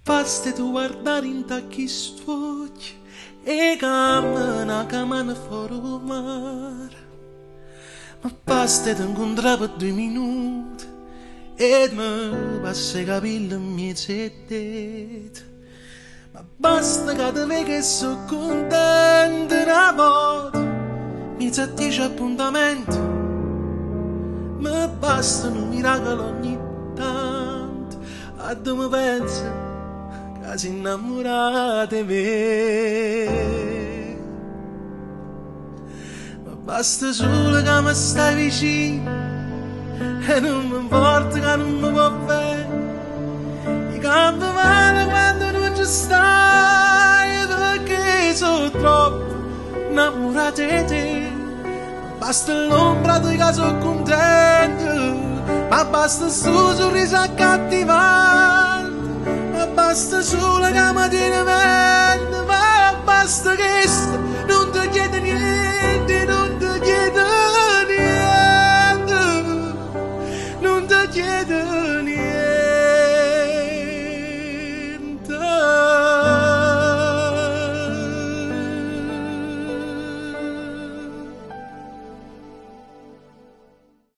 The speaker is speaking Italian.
Basta tu guardare in tacchi stuocchi e cammina fuori il mare. Ma basta ti incontrare per 2 minuti e mi passa i capelli in mezzo a te. Ma basta che ti vedi che sono contento una volta, mi sa 10 appuntamenti. Ma basta un miracolo ogni tanto, a dove pensi che sei innamorata di me. Ma basta solo che mi stai vicino e non mi importa che non mi va bene. I campi male quando non ci stai, perché sono troppo innamorata di te. Basta l'ombra di che sono contento, ma basta il suo sorriso accattivante. Ma basta solo che mi tiene mente, ma basta che non ti chiede niente, non ti chiede niente, non ti chiede